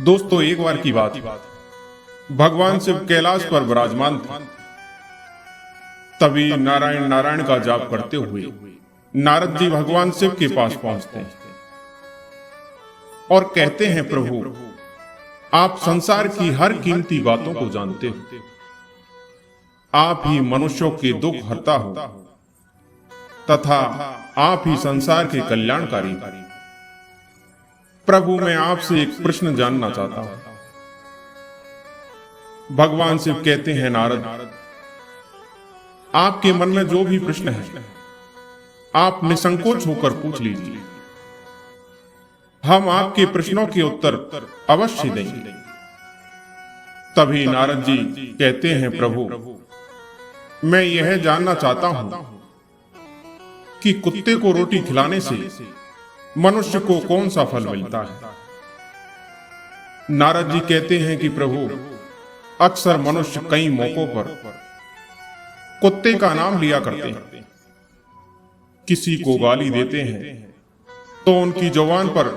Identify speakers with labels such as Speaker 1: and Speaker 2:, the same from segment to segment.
Speaker 1: दोस्तों, एक बार की बात, भगवान शिव कैलाश पर विराजमान थे। तभी नारायण नारायण का जाप करते हुए नारद जी भगवान शिव के पास पहुंचते हैं और कहते हैं, प्रभु, आप संसार की हर कीमती बातों को जानते हो। आप ही मनुष्यों के दुख हरता हो तथा आप ही संसार के कल्याणकारी। प्रभु, मैं आपसे एक प्रश्न जानना चाहता हूं। भगवान शिव कहते हैं, नारद, आपके मन में जो भी प्रश्न है आप निसंकोच होकर पूछ लीजिए। हम आपके प्रश्नों के उत्तर अवश्य देंगे। तभी नारद जी कहते हैं, प्रभु, मैं यह जानना चाहता हूं कि कुत्ते को रोटी खिलाने से मनुष्य को कौन सा फल मिलता है। नारद जी कहते हैं कि प्रभु, अक्सर मनुष्य कई मौकों पर कुत्ते का नाम लिया करते हैं। किसी को गाली देते हैं तो उनकी जुबान पर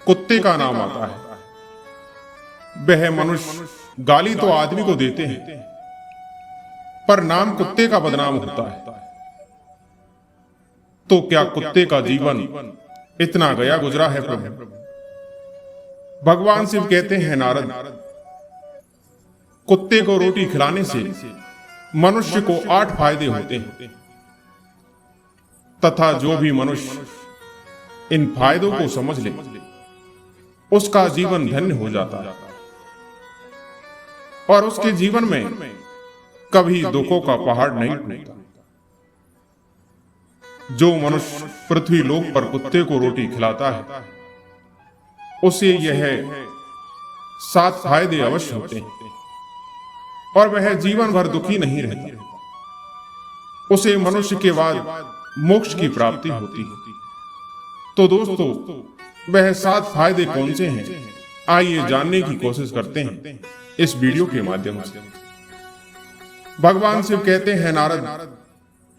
Speaker 1: कुत्ते का नाम आता है। वह मनुष्य गाली तो आदमी को देते हैं पर नाम कुत्ते का बदनाम होता है। तो क्या कुत्ते का जीवन इतना गया गुजरा है प्रभु? भगवान शिव कहते हैं, नारद, कुत्ते को रोटी खिलाने से मनुष्य को 8 फायदे होते हैं तथा जो भी मनुष्य इन फायदों को समझ ले उसका जीवन धन्य हो जाता है और उसके जीवन में कभी दुखों का पहाड़ नहीं टूटता। जो मनुष्य पृथ्वी लोक पर कुत्ते को रोटी खिलाता है उसे यह 7 फायदे अवश्य होते हैं और वह जीवन भर दुखी नहीं रहता। उसे मनुष्य के बाद मोक्ष की प्राप्ति होती है। तो दोस्तों, वह 7 फायदे कौन से हैं, आइए जानने की कोशिश करते हैं इस वीडियो के माध्यम से। भगवान शिव कहते हैं, नारद,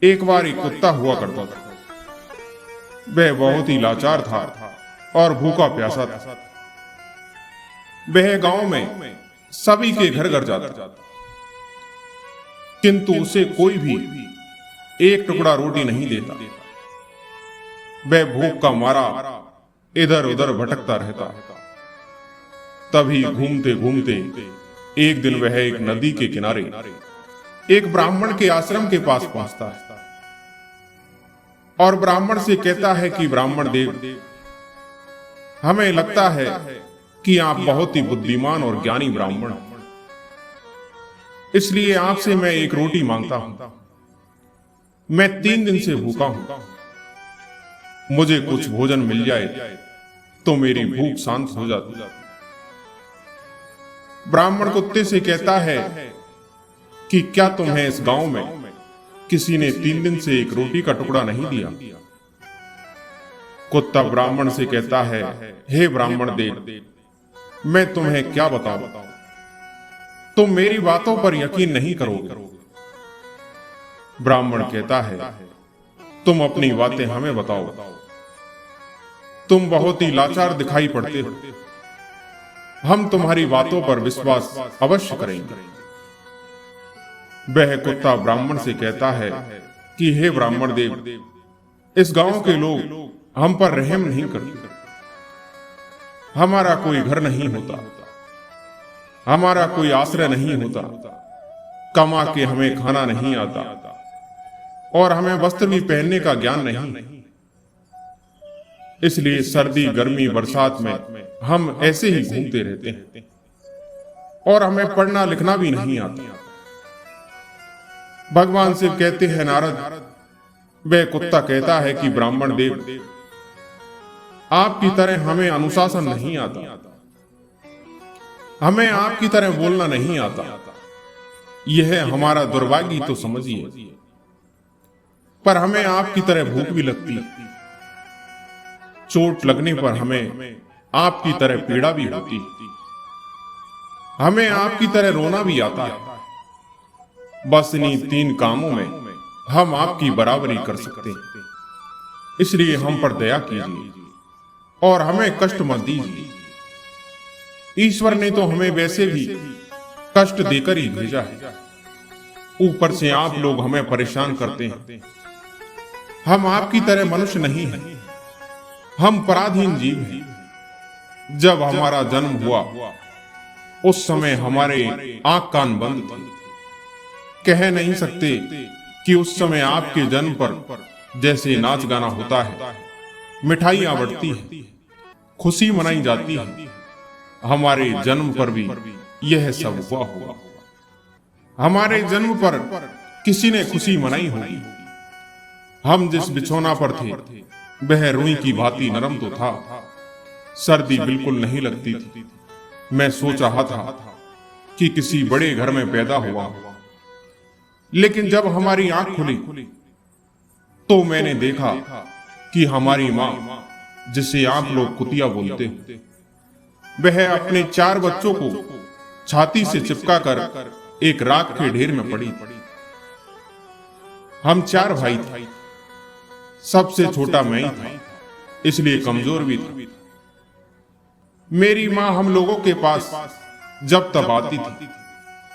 Speaker 1: एक बार एक कुत्ता हुआ करता था। वह बहुत ही लाचार था और भूखा प्यासा था। वह गांव में सभी के घर घर जाता किंतु उसे कोई भी एक टुकड़ा रोटी नहीं देता। वह भूख का मारा इधर उधर भटकता रहता। तभी घूमते घूमते एक दिन वह एक नदी के किनारे एक ब्राह्मण के आश्रम के पास पहुंचता है और ब्राह्मण से कहता है कि ब्राह्मण देव, हमें लगता है कि आप बहुत ही बुद्धिमान और ज्ञानी ब्राह्मण हैं, इसलिए आपसे मैं एक रोटी मांगता हूं। मैं 3 दिन से भूखा हूं, मुझे कुछ भोजन मिल जाए तो मेरी भूख शांत हो जाती। ब्राह्मण कुत्ते से कहता है कि क्या तुम्हें इस गांव में किसी ने 3 दिन से एक रोटी का टुकड़ा नहीं दिया? कुत्ता ब्राह्मण से कहता है, हे ब्राह्मण देव, मैं तुम्हें क्या बताऊं, तुम मेरी बातों पर यकीन नहीं करोगे। ब्राह्मण कहता है, तुम अपनी बातें हमें बताओ, तुम बहुत ही लाचार दिखाई पड़ते हो, हम तुम्हारी बातों पर विश्वास अवश्य करेंगे। वह कुत्ता ब्राह्मण से कहता है कि हे ब्राह्मण देव, इस गांव के लोग हम पर रहम नहीं करते। हमारा कोई घर नहीं होता, हमारा कोई आश्रय नहीं होता, कमा के हमें खाना नहीं आता और हमें वस्त्र भी पहनने का ज्ञान नहीं। इसलिए सर्दी गर्मी बरसात में हम ऐसे ही घूमते रहते हैं और हमें पढ़ना लिखना भी नहीं आता। भगवान शिव कहते हैं, नारद, वह कुत्ता कहता है कि ब्राह्मण देव, आपकी तरह हमें अनुशासन नहीं आता, हमें आपकी तरह बोलना नहीं आता। यह हमारा दुर्भाग्य तो समझिए, पर हमें आपकी तरह भूख भी लगती, चोट लगने पर हमें आपकी तरह पीड़ा भी होती, हमें आपकी तरह रोना भी आता है। बस इन्हीं 3 कामों में हम आपकी बराबरी कर सकते हैं, इसलिए हम पर दया कीजिए और हमें कष्ट मत दीजिए। ईश्वर ने तो हमें वैसे भी कष्ट देकर ही भेजा है, ऊपर से आप लोग हमें परेशान करते हैं। हम आपकी तरह मनुष्य नहीं हैं, हम पराधीन जीव हैं। जब हमारा जन्म हुआ उस समय हमारे आंख कान बंद थे। कह नहीं सकते कि उस समय आपके जन्म पर जैसे नाच गाना होता है, मिठाइयां बढ़ती है, खुशी मनाई जाती है, हमारे जन्म पर भी यह सब हुआ होगा। हमारे जन्म पर किसी ने खुशी मनाई होगी। हम जिस बिछौना पर थे वह रुई की भांति नरम तो था, सर्दी बिल्कुल नहीं लगती थी। मैं सोच रहा था कि किसी बड़े घर में पैदा हुआ, लेकिन जब हमारी आंख खुली तो मैंने देखा कि हमारी माँ, जिसे आप लोग कुतिया बोलते हैं, वह अपने 4 बच्चों को छाती से चिपका कर एक राख के ढेर में पड़ी। हम 4 भाई थे, सबसे छोटा मैं ही था, इसलिए कमजोर भी था। मेरी माँ हम लोगों के पास जब तब आती थी,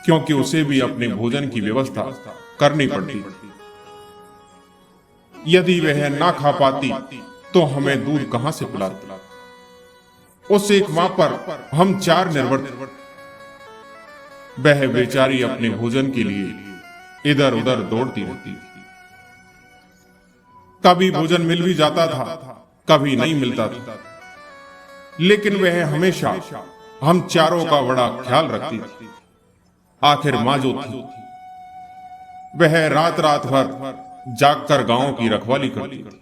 Speaker 1: क्योंकि उसे भी अपने भोजन की व्यवस्था करनी पड़ती। यदि वह ना खा पाती तो हमें दूध कहां से पिलाती। उस एक मां पर हम 4 निर्भर थे। वह बेचारी अपने भोजन के लिए इधर उधर दौड़ती रहती थी। कभी भोजन मिल भी जाता था, कभी नहीं मिलता था, लेकिन वह हमेशा हम चारों का बड़ा ख्याल रखती थी। आखिर मां जो थी वह रात रात भर जागकर गांव की रखवाली करती थी।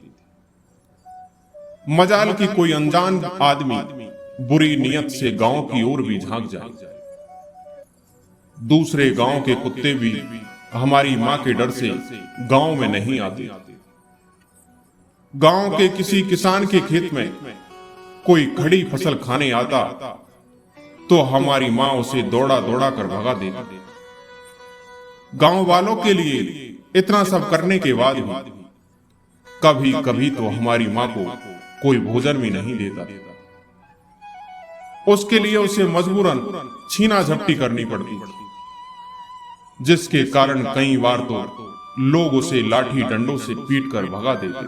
Speaker 1: मजाल की कोई अनजान आदमी बुरी नियत से गांव की ओर भी झांक जाए। दूसरे गांव के कुत्ते भी हमारी मां के डर से गांव में नहीं आते। गांव के किसी किसान के खेत में कोई खड़ी फसल खाने आता तो हमारी मां उसे दौड़ा दौड़ा कर भगा देती। गांव वालों के लिए इतना सब करने के बाद भी कभी कभी तो हमारी मां को कोई भोजन भी नहीं देता। उसके लिए उसे मजबूरन छीना झपटी करनी पड़ती, जिसके कारण कई बार तो लोग उसे लाठी डंडों से पीट कर भगा देते।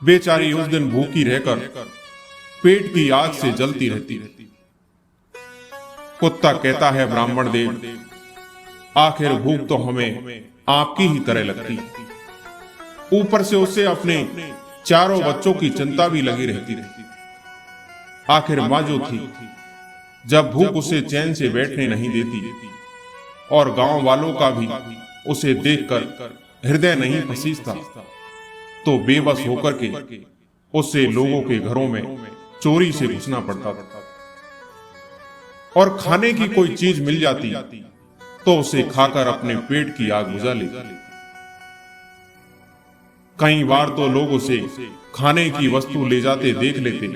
Speaker 1: बेचारी उस दिन भूखी रहकर पेट की आग से जलती रहती। कुत्ता कहता है, ब्राह्मण देव, आखिर भूख तो हमें आपकी ही तरह लगती। ऊपर से उसे अपने 4 बच्चों की चिंता भी लगी रहती। आखिर मां जो थी, जब भूख उसे चैन से बैठने नहीं देती और गांव वालों का भी उसे देखकर हृदय नहीं फसीसता, तो बेबस होकर के उसे लोगों के घरों में चोरी से घुसना पड़ता था। और खाने की कोई चीज मिल जाती तो उसे खाकर अपने पेट की आग बुझा लेती। कई बार तो लोग उसे खाने की वस्तु ले जाते देख लेते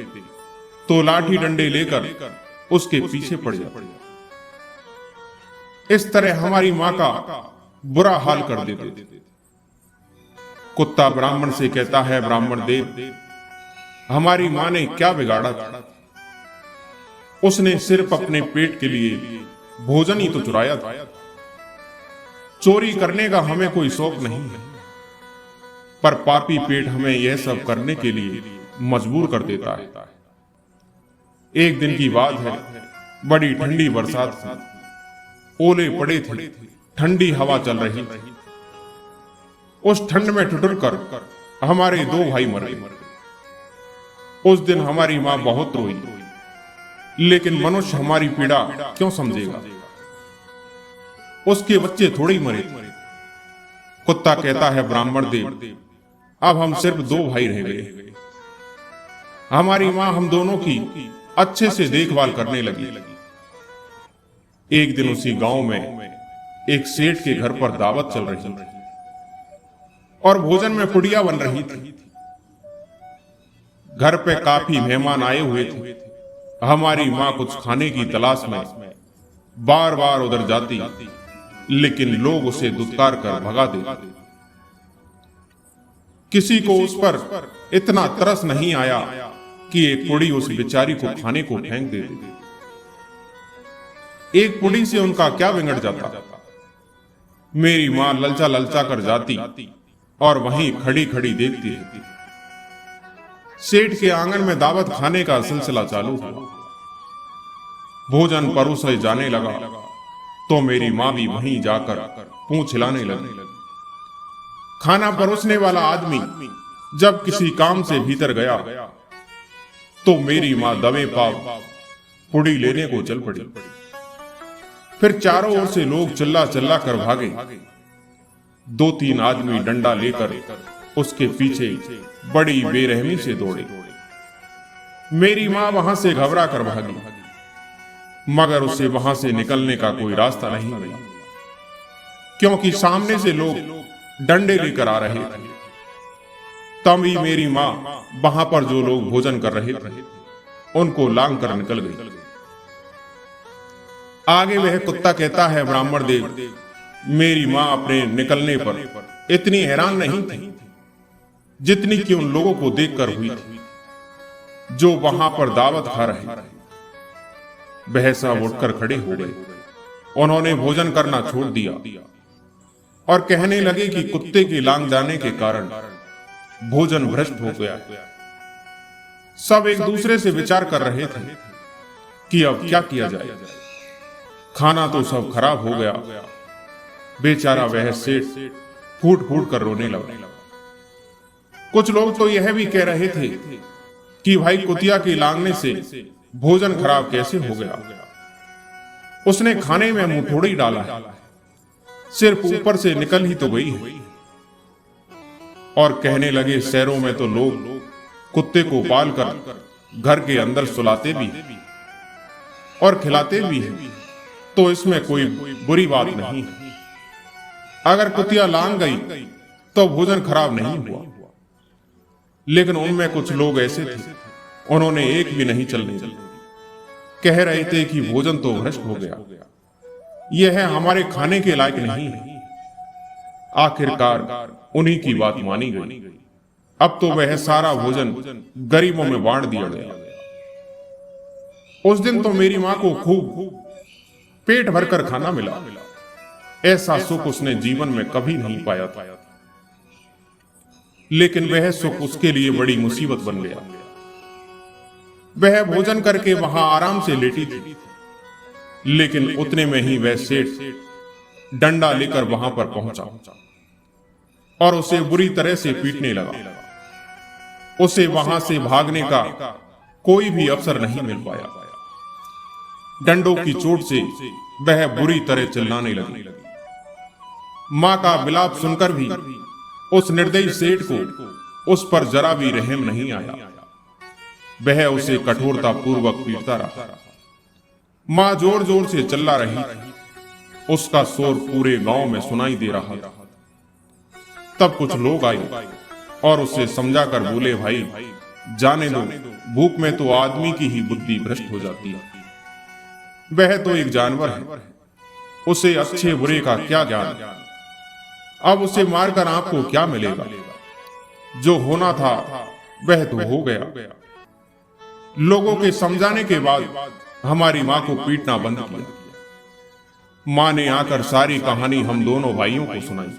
Speaker 1: तो लाठी डंडे लेकर उसके पीछे पड़ जाते। इस तरह हमारी मां का बुरा हाल कर देते। कुत्ता ब्राह्मण से कहता है, ब्राह्मण देव, हमारी मां ने क्या बिगाड़ा था? उसने सिर्फ अपने पेट के लिए भोजन ही तो चुराया था। चोरी करने का हमें कोई शौक नहीं है, पर पापी पेट हमें यह सब करने के लिए मजबूर कर देता है। एक दिन की बात है, बड़ी ठंडी बरसात थी, ओले पड़े थे, ठंडी हवा चल रही थी। उस ठंड में ठिठुर कर हमारे 2 भाई मर गए। उस दिन हमारी मां बहुत रोई, लेकिन मनुष्य हमारी पीड़ा क्यों समझेगा? उसके बच्चे थोड़े ही मरे थे। कुत्ता कहता है, ब्राह्मण देव, अब हम सिर्फ 2 भाई रह गए। हमारी मां हम दोनों की अच्छे से देखभाल करने लगी। एक दिन उसी गांव में एक सेठ के घर पर दावत चल रही थी और भोजन में पुड़िया बन रही थी। घर पे काफी मेहमान आए हुए थे। हमारी मां कुछ खाने की तलाश में बार बार उधर जाती, लेकिन लोग उसे दुत्कार कर भगा देते। किसी को उस पर इतना तरस नहीं आया कि एक पुड़ी उस बेचारी को खाने को फेंक देती। एक पुड़ी से उनका क्या बिगड़ जाता। मेरी मां ललचा ललचा कर जाती और वहीं खड़ी खड़ी देखती रहती। सेठ के आंगन में दावत खाने का सिलसिला चालू हुआ। भोजन परोसे जाने लगा तो मेरी मां भी वहीं जाकर पूंछ हिलाने लगी। खाना परोसने वाला आदमी जब किसी काम से भीतर गया तो मेरी मां दबे पाव पुड़ी लेने को चल पड़ी। फिर चारों ओर से लोग चिल्ला चिल्ला कर भागे। 2-3 आदमी डंडा लेकर उसके पीछे बड़ी बेरहमी से दौड़े। मेरी मां वहां से घबरा कर भागी, मगर उसे वहां से निकलने का कोई रास्ता नहीं मिला, क्योंकि सामने से लोग डंडे लेकर आ रहे थे। तभी मेरी मां वहां पर जो लोग भोजन कर रहे थे उनको लांग कर निकल गई। आगे वह कुत्ता कहता है, ब्राह्मण देव, मेरी मां अपने निकलने पर इतनी हैरान नहीं थी जितनी कि उन लोगों को देखकर हुई थी जो वहां पर दावत खा रहे थे। वह सब उठकर खड़े हो गए। उन्होंने भोजन करना छोड़ दिया और कहने लगे कि कुत्ते के लांग जाने के कारण भोजन भ्रष्ट हो गया। सब एक दूसरे से विचार कर रहे थे कि अब क्या किया जाए। खाना तो सब खराब हो गया। बेचारा वह सेठ फूट फूट कर रोने लगा। कुछ लोग तो यह भी कह रहे थे कि भाई कुतिया के लांगने से भोजन खराब कैसे हो गया, उसने खाने में मुंह थोड़ी डाला है, सिर्फ ऊपर से निकल ही तो गई है। और कहने लगे, शहरों में तो लोग कुत्ते को पाल कर घर के अंदर सुलाते भी और खिलाते भी हैं, तो इसमें कोई बुरी बात नहीं है। अगर कुतिया लांग गई तो भोजन खराब नहीं हुआ। लेकिन उनमें कुछ लोग ऐसे थे, उन्होंने एक भी नहीं चलने दी। कह रहे थे कि भोजन तो भ्रष्ट हो गया, यह हमारे खाने के लायक नहीं है। आखिरकार उन्हीं की बात मानी गई। अब तो वह सारा भोजन गरीबों में बांट दिया गया। उस दिन तो मेरी मां को खूब पेट भरकर खाना मिला। ऐसा सुख उसने जीवन में कभी नहीं पाया था। लेकिन वह सुख उसके लिए बड़ी मुसीबत बन गया। वह भोजन करके वहां आराम से लेटी थी, लेकिन उतने में ही वह सेठ डंडा लेकर वहां पर पहुंचा और उसे बुरी तरह से पीटने लगा। उसे वहां से भागने का कोई भी अवसर नहीं मिल पाया। डंडों की चोट से वह बुरी तरह चिल्लाने लगी। मां का विलाप सुनकर भी उस निर्दयी सेठ को उस पर जरा भी रहम नहीं आया। वह उसे कठोरता पूर्वक पीटता रहा। मां जोर जोर से चिल्ला रही थी। उसका शोर पूरे गांव में सुनाई दे रहा था। तब कुछ लोग आए और उसे समझाकर बोले, भाई जाने दो, भूख में तो आदमी की ही बुद्धि भ्रष्ट हो जाती है। वह तो एक जानवर है, उसे अच्छे बुरे का क्या ज्ञान। अब उसे मारकर आपको क्या मिलेगा? जो होना था वह तो हो गया। लोगों के समझाने के बाद हमारी मां को पीटना बंद किया। मां ने आकर सारी कहानी हम दोनों भाइयों को सुनाई।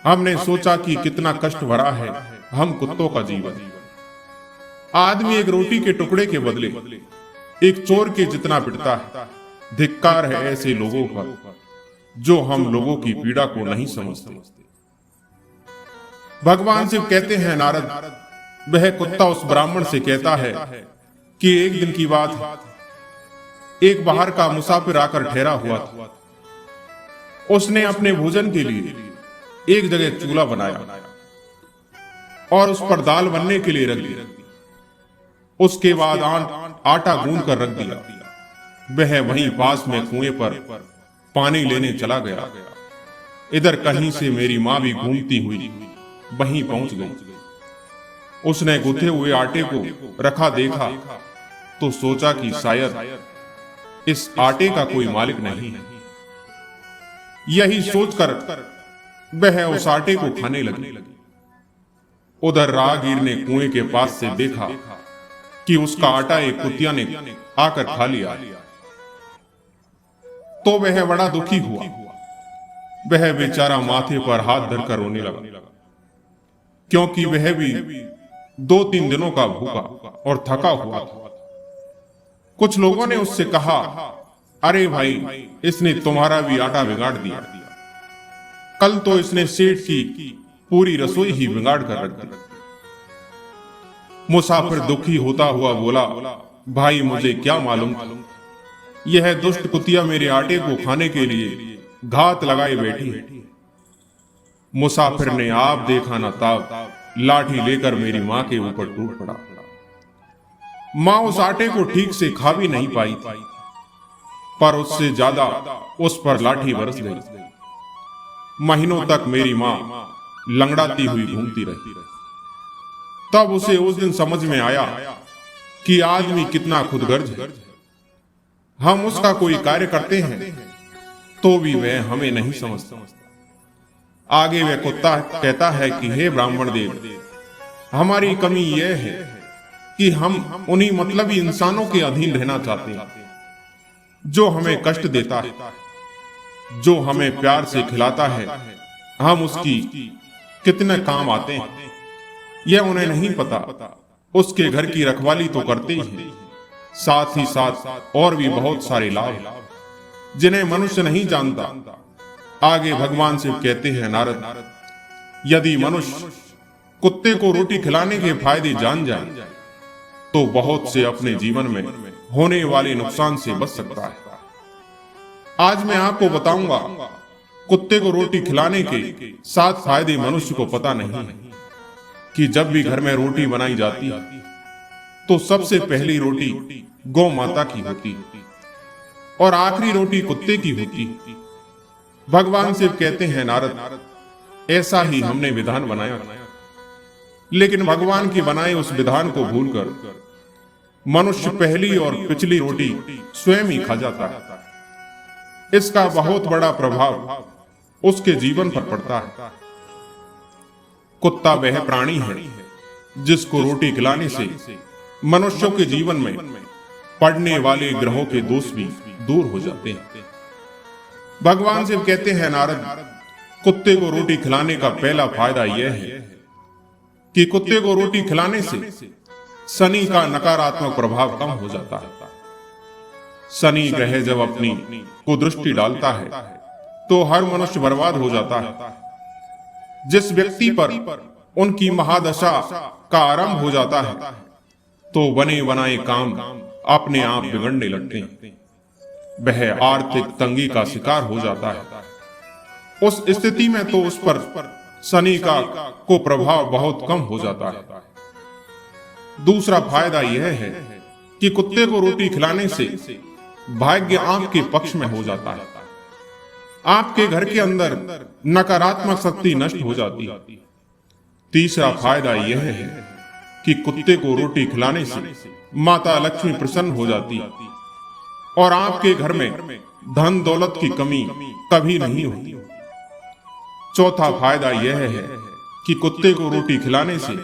Speaker 1: हमने सोचा कि कितना कष्ट भरा है हम कुत्तों का जीवन। आदमी एक रोटी के टुकड़े के बदले एक चोर के जितना पिटता है। धिक्कार है ऐसे लोगों पर जो हम लोगों की पीड़ा को नहीं समझते। भगवान शिव कहते हैं, नारद, वह कुत्ता उस ब्राह्मण से कहता है कि एक दिन की बात है, एक बाहर का मुसाफिर आकर ठहरा हुआ था। उसने अपने भोजन के लिए एक जगह चूल्हा बनाया और उस पर दाल बनने के लिए रख दी। उसके बाद आटा गूंद कर रख दिया। वह वहीं पास में कुएं पर पानी लेने चला गया। इधर कहीं से मेरी मां भी घूमती हुई वहीं पहुंच गई। उसने गुथे हुए आटे को रखा देखा तो सोचा कि शायद इस आटे का कोई मालिक नहीं है। यही सोचकर वह उस आटे को खाने लगी। उधर राहगीर ने कुएं के पास से देखा कि उसका आटा एक कुतिया ने आकर खा लिया। तो वह बड़ा दुखी हुआ। वह बेचारा माथे पर हाथ धरकर रोने लगा, क्योंकि वह भी 2-3 दिनों का भूखा और थका हुआ था। कुछ लोगों ने उससे कहा, अरे भाई, इसने तुम्हारा भी आटा बिगाड़ दिया। कल तो इसने सेठ की पूरी रसोई ही बिगाड़ कर रख दी। मुसाफिर दुखी होता हुआ बोला, भाई मुझे क्या मालूम था, यह दुष्ट कुतिया मेरे आटे को खाने के लिए घात लगाए बैठी है। मुसाफिर ने आप देखा ना ताब लाठी लेकर मेरी मां के ऊपर टूट पड़ा। मां उस आटे को ठीक से खा भी नहीं पाई थी, पर उससे ज्यादा उस पर लाठी बरस गई। महीनों तक मेरी मां लंगड़ाती हुई घूमती रही। तब उसे उस दिन समझ में आया कि आदमी कितना खुदगर्ज है। हम उसका कोई कार्य करते हैं तो भी वह हमें नहीं समझता। आगे वह कुत्ता कहता है कि हे ब्राह्मण देव, हमारी कमी यह है कि हम उन्हीं मतलबी इंसानों के अधीन रहना चाहते हैं, जो हमें कष्ट देता है, जो हमें प्यार से खिलाता है। हम उसकी कितने काम आते हैं यह उन्हें नहीं पता। उसके घर की रखवाली तो करते ही हैं, साथ ही साथ और भी बहुत सारे लाभ जिन्हें मनुष्य नहीं जानता। आगे भगवान शिव कहते हैं, नारद, यदि मनुष्य कुत्ते को रोटी खिलाने के फायदे जान जाए तो बहुत से अपने जीवन में होने वाले नुकसान से बच सकता है। आज मैं आपको बताऊंगा, कुत्ते को रोटी खिलाने के 7 फायदे मनुष्य को पता नहीं है कि जब भी घर में रोटी बनाई जाती है तो सबसे पहली रोटी गौ माता की होती है और आखिरी रोटी कुत्ते की होती है। भगवान शिव कहते हैं, नारद, ऐसा ही हमने विधान बनाया, लेकिन भगवान की बनाए उस विधान को भूलकर मनुष्य पहली और पिछली रोटी स्वयं ही खा जाता है। इसका बहुत बड़ा प्रभाव उसके जीवन पर पड़ता है। कुत्ता वह प्राणी है जिसको रोटी खिलाने से मनुष्यों के जीवन में पड़ने वाले ग्रहों के दोष भी दूर हो जाते हैं। भगवान शिव कहते हैं, नारद, कुत्ते को रोटी खिलाने का पहला फायदा यह है कि कुत्ते को रोटी खिलाने से शनि का नकारात्मक प्रभाव कम हो जाता है। शनि ग्रह जब अपनी कुदृष्टि डालता है तो हर मनुष्य बर्बाद हो जाता है। जिस व्यक्ति पर उनकी महादशा का आरंभ हो जाता है तो बने बनाए काम अपने आप बिगड़ने लगते हैं। वह आर्थिक तंगी का शिकार हो जाता है। उस स्थिति में तो उस पर शनि का को प्रभाव बहुत कम हो जाता है। दूसरा फायदा यह है कि कुत्ते को रोटी खिलाने से भाग्य आपके पक्ष में हो जाता है। आपके घर के अंदर नकारात्मक शक्ति नष्ट हो जाती है। तीसरा फायदा यह है कि कुत्ते को रोटी खिलाने से माता लक्ष्मी प्रसन्न हो जाती है और आपके घर में धन दौलत की कमी कभी नहीं होती। चौथा फायदा यह है कि कुत्ते को रोटी खिलाने से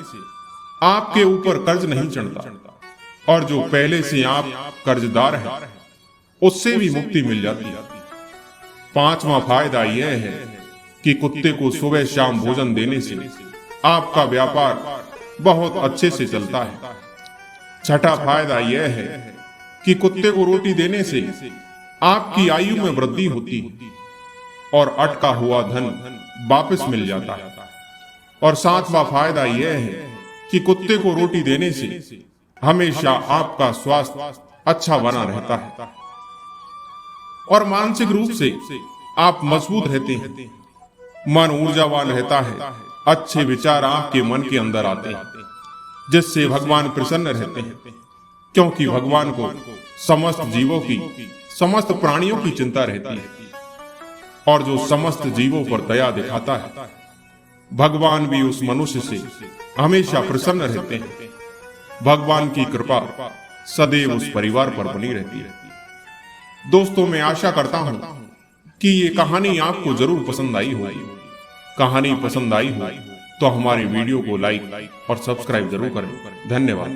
Speaker 1: आपके ऊपर कर्ज नहीं चढ़ता और जो पहले से आप कर्जदार हैं उससे भी मुक्ति मिल जाती है। पांचवा फायदा यह है कि कुत्ते को सुबह शाम भोजन देने से आपका व्यापार बहुत अच्छे से चलता है। छठा फायदा यह है कि कुत्ते को रोटी देने से आपकी आयु में वृद्धि होती है और अटका हुआ धन वापस मिल जाता है। और सातवां फायदा यह है कि कुत्ते को रोटी देने से हमेशा आपका स्वास्थ्य अच्छा बना रहता है और मानसिक रूप से आप मजबूत रहते हैं। मन ऊर्जावान रहता है। अच्छे विचार आपके मन के अंदर आते हैं जिससे भगवान प्रसन्न रहते हैं, क्योंकि भगवान को समस्त जीवों की, समस्त प्राणियों की चिंता रहती है और जो समस्त जीवों पर दया दिखाता है भगवान भी उस मनुष्य से हमेशा प्रसन्न रहते हैं। भगवान की कृपा सदैव उस परिवार पर बनी रहती है। दोस्तों, मैं आशा करता हूं कि ये कहानी आपको जरूर पसंद आई होगी। कहानी पसंद आई हो तो हमारे वीडियो को लाइक और सब्सक्राइब जरूर करें। धन्यवाद।